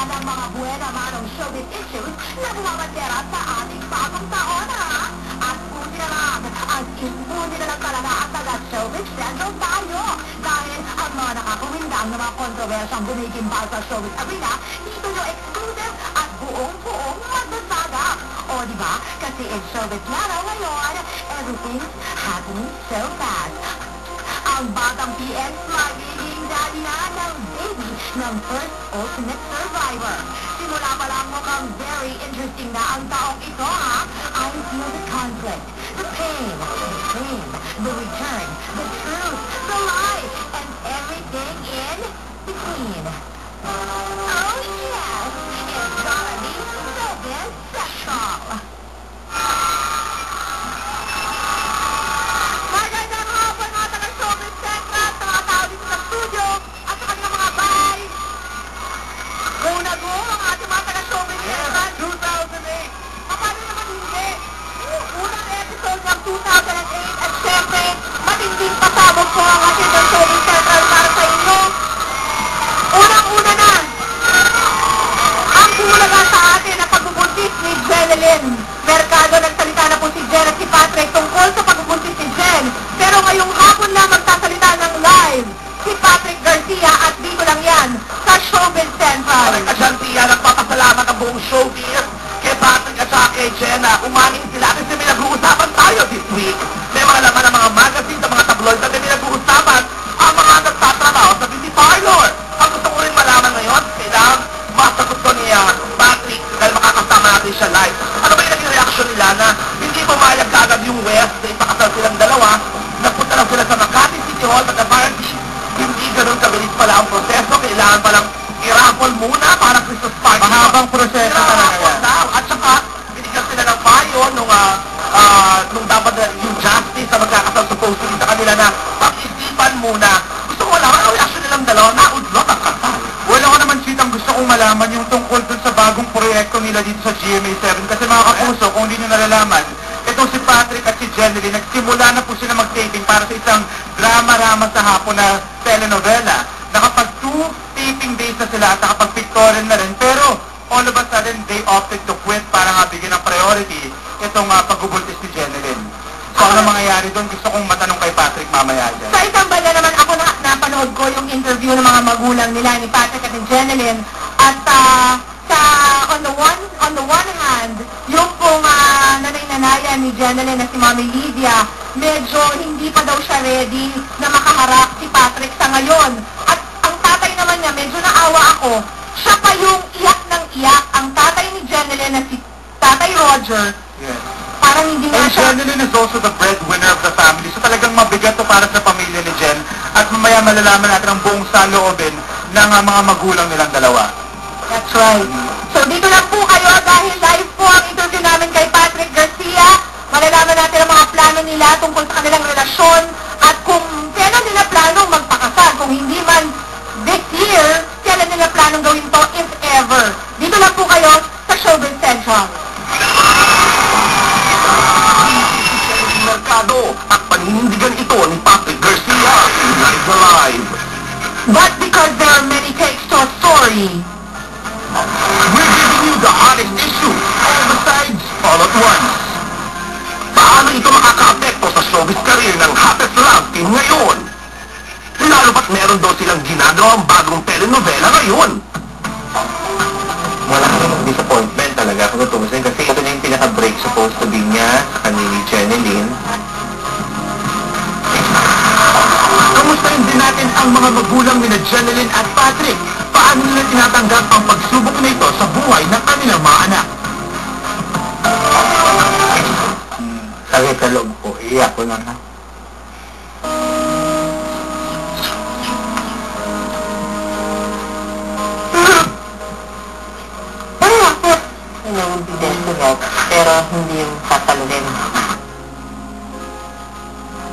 Yan ang mga buwena manong showbiz issues na bumabandera sa ating bagong taon, ha? At buti na lang, ang imbuti na lang talaga ang taga-showbiz central tayo. Dahil ang mga nakakawindang ng mga kontrobersyang bumigimbal sa showbiz arena, dito yung exclusive at buong-buong magsasagap. O, diba? Kasi in showbiz laro ngayon, everything's happening so fast. Ang batang PX magiging daddy na ng baby ng first ultimate survivor. Simula pa lang mukhang very interesting na ang taong ito, ha? I feel the conflict, the pain, the shame, the return, the truth, the lie, and everything in between. Oh yes, it's gonna be so very sexual. Magandang hapon mga taga-showbiz central, sa mga tao dito sa studio, at sa kanilang mga bahay. Go ang ating mga taga-showbiz central. 2008! Paano naman hindi? Unang episode ng 2008 at syempre, matinding pasabog po ang ating showbiz central para sa inyo. Unang-una na, ang bulaga sa atin na pagbubuntis ni Jeneline Mercado. Nagsalita na po si Jen at si Patrick tungkol sa pagbubuntis ni Jen. Pero ngayong hapon na magsasalita ng live si Patrick Garcia at dito lang yan sa Showbiz Central. Patrick Garcia, nagpapasalamat ang buong showbiz kay Patrick at saka kay Jenna. Umamin sila kasi may nag-uusapan tayo this week. May mga laman ng mga magazine, sa mga tabloid na may nag-uusapan ang mga nagtatrabaho sa beauty parlor. Ang gusto ko rin malaman ngayon, kailangan masagot ko niya Patrick dahil makakasama natin siya live. Ano ba yung naging reaction nila na hindi pumayag kaagad yung West na ipakasal silang dalawa? Nagpunta lang sila sa Makati City Hall at apparently hindi ganun kabilis pala ang proseso. Kailangan palang i-raffle muna para Christmas party. Mahabang proseso talaga yan. At saka, binigyan sila ng payo nung dapat yung justice na magkakasal supposedly sa kanila na pag-isipan muna. Gusto ko malaman ang reaction nilang dalawa na udlot ang kasal. Wala ko naman, Sweet, ang gusto kong malaman yung tungkol dun sa bagong proyekto nila dito sa GMA7. Kasi mga kapuso, kung hindi nyo nalalaman, itong si Patrick at si Jeneline, nagsimula na po sila mag-taping para sa isang drama-rama sa hapon na telenovela. Nakapag 2 taping days na sila at nakapag-pictorial na rin. Pero all of a sudden, they opted to quit para nga bigyan ng priority itong pagbubultis ni Jeneline. So ano mangyayari doon? Gusto kong matanong kay Patrick mamaya dyan. Sa isang banda naman ako napanood ko yung interview ng mga magulang nila ni Patrick at ni Jeneline. At on the one hand, yung pong nanay-nanayan ni Jeneline na si Mami Lydia, medyo hindi pa daw siya ready na makaharap si Patrick sa ngayon. At ang tatay naman niya, medyo naawa ako, siya pa yung iyak ng iyak. Ang tatay ni Jeneline na si Tatay Roger, Yes. parang hindi nga And siya... Jeneline is also the breadwinner of the family. So talagang mabigat to para sa pamilya ni Jen. At mamaya malalaman natin ang buong saloobin ng mga magulang nilang dalawa. That's right. So dito lang po kayo dahil live po ang interview namin kay Patrick Garcia. Malalaman natin ang mga plano nila tungkol sa kanilang relasyon at kung kailan nila planong magpakasal. Kung hindi man this year, kailan nila planong gawin to if ever. Dito lang po kayo sa Showbiz Central. Mercado at paninindigan ito ni Patrick Garcia live na live. But because there are many takes to a story, We're giving you the hottest issue, all the sides, all at once. Paano ito makaka-apekto sa showbiz career ng hottest love team ngayon? Lalo ba't meron daw silang ginagawang bagong telenovela ngayon? Wala kami disappointment talaga kung tutusin kasi ito na yung pinaka-break supposed to be niya sa kanila ni Jeneline. Kamustahin din natin ang mga magulang ni Jeneline at Patrick. Paano nila tinatanggap ang pagsubok nito sa buhay ng kanilang mga anak? Sakit sa loob po, iyak ko na. Will be desperate, pero hindi yung sasaluhin.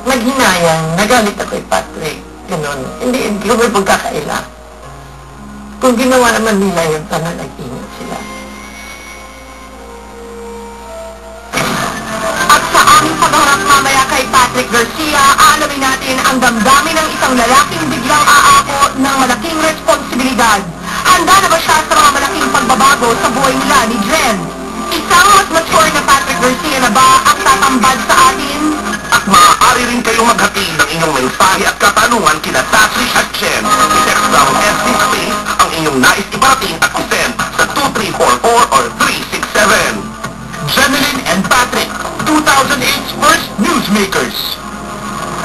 Naghinayang, nagalit ako kay Patrick. Ganun. Hindi ko may pagkakaila. Kung ginawa naman nila yun, sana nag-ingat sila. at sa aming pagharap mamaya kay Patrick Garcia, aalamin natin ang damdamin ng isang lalaking biglang aako ng malaking responsibilidad. Handa na ba siya sa mga malaking Garcia na ba ang tatambad sa atin? At maaari rin kayong maghatid ng inyong mensahe at katanungan kina Patrick at Jen. I-text lang SC Space ang inyong nais ibarating at isend sa 2344 or 367. Jeneline and Patrick, 2008's first newsmakers.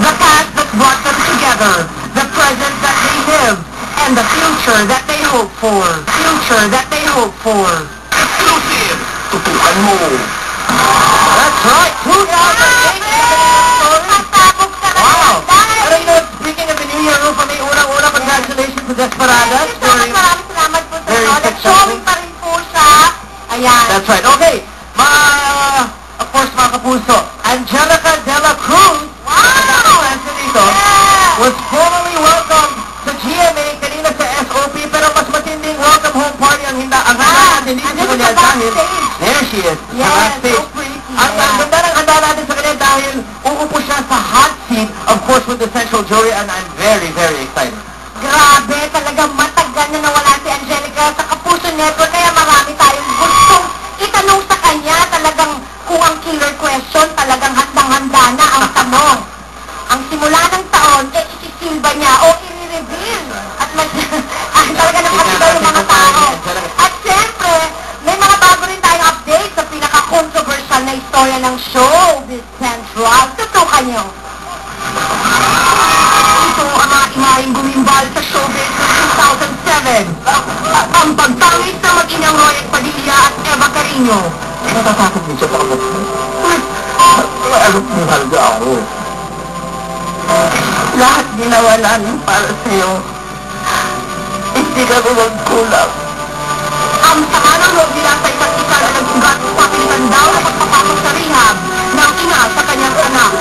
The past that brought them together, the present that they live, and the future that they hope for. Future that they hope for. Exclusive! Tutukan mo! That's right, 2008! Matapos ka na Wow! dahil. Alam mo, speaking of the New Year, Rufa, may unang-una, congratulations to Desperada. Maraming salamat po sa very inyo. successful. Nag-showing pa rin po siya. Ayan. That's right. Okay. Of course, mga kapuso, Angelica De La Cruz, Wow! dito, Yeah! was formally welcomed sa GMA kanina sa SOP, pero mas matinding welcome home party ang handa natin dito sa andun kanya sa dahil, backstage. there she is, sa Yes, backstage. so pretty. Ang ganda ng handa natin sa kanya dahil uupo siya sa hot seat, of course, with the central jury, and I'm very, very excited. Grabe, talagang matagal na nawala si Angelica sa Kapuso Network, kaya marami tayong gustong itanong sa kanya. Talagang kung ang killer question, talagang handang-handa na ang tanong. Ang simula ng taon, isisilba niya o i-reveal. At talaga nang kasigaw ng mga tao. At siyempre, may mga bago rin tayong update sa pinaka-controversial na istorya ng Showbiz Central. Tutukan niyo. Ito ang mga imaheng gumimbal sa showbiz noong 2007. Ang pagtangis na mag-inang Royet Padilla at Eva Carino. Natatakot din siya sa ako. Ano pinalga ako? Lahat ginawa namin para sa'yo. Hindi ka ko magkulang. Ang sama ng loob nila sa isa't isa na nag-ugat papilitan daw na pagpapasok sa rehab ng ina sa kanyang anak.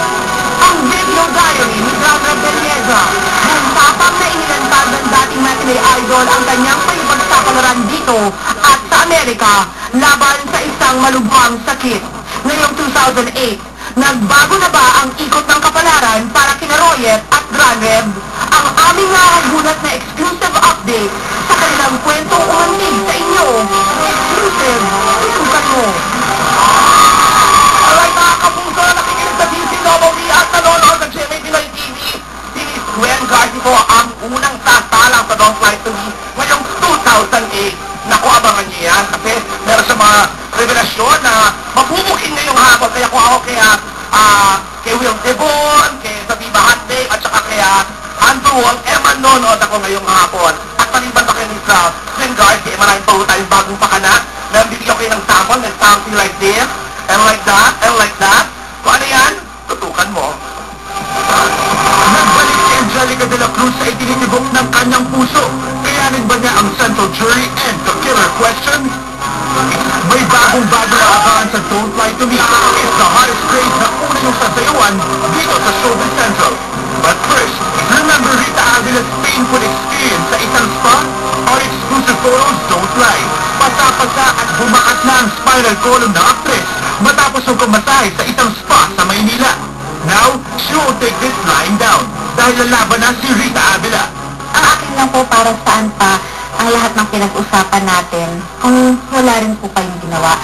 Ang video diary ni Sandra Belleza, kung tapang na inilantad ng dating matinee idol ang kanyang pakipagsapalaran dito at sa Amerika laban sa isang malubhang sakit. Ngayong 2008, nagbago na ba ang ikot ng kapalaran para kina Royet at Granreb? Ang aming nakagulat na exclusive update sa kanilang kwentong umanig sa inyo. Exclusive, tutukan mo. Alright mga kapuso, nakikinig sa DCWB at nanonood ng GMA Pinoy TV. Si Gwen Garci po ang unang sasalang sa Don't Lie to Me ngayong 2008. Naku, abangan niyo yan kasi meron sa mga revelasyon na mabubuking ngayong hapon. Kaya kung ako kay Will Devon, kay Sabiba Hande, at saka kaya Andrew Wong, manonood ako ngayong hapon. At maliban pa kayo sa Gwen Garci, maraming pa tayong bagong pakana. Nabibigyan ko kayo ng sample, and something like this, and like that, and like that. Kung ano yan, tutukan mo. Nagbalik si Angelica De La Cruz sa itinitibok ng kanyang puso. Kayanin ba niya ang central jury and the killer question? May bagong-bago na abangan sa Don't Lie to Me. It's the hottest grade na una yung sasayuan dito sa Showbiz Central. But first, remember Rita Avila's painful experience sa isang spa? Our exclusive photos don't lie. Pasa-pasa at bumakas na ang spinal column ng actress matapos yung kumasahe sa isang spa sa Maynila. Now, she won't take this lying down dahil lalaban na si Rita Avila. Ang akin lang po para saan pa ang lahat ng pinag-usapan natin kung wala rin po kayong ginawa.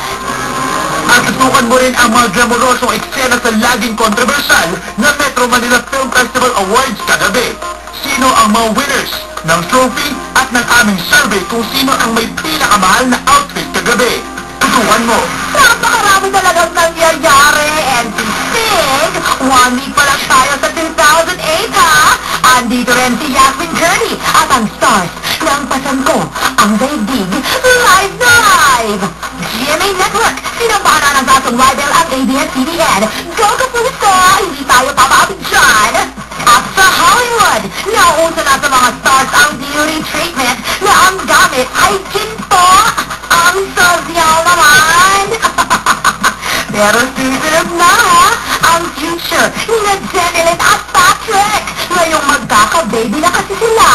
At tutukan mo rin ang mga glamorosong eksena sa laging kontrobersyal na Metro Manila Film Festival Awards kagabi. Sino ang mga winners ng trophy at ng aming survey kung sino ang may pinakamahal na outfit kagabi. Tutukan mo. Napakarami talagang nangyayari and to sing, 1 week pa lang tayo sa 2008 ha! Andito rin si Yasmin Gurney at ang stars ng pasan ko, ang daigdig, live na live! GMA Network, sinabana ng Datong Rival at ABS-CBN. Go Kapuso! Hindi tayo papapit dyan! At sa Hollywood, nauuso na sa mga stars ang beauty treatment na ang gamit ay ginto! Ang social naman! Pero susunod na ha, ang future ni Jeneline at Patrick. Ngayong magkaka-baby na kasi sila.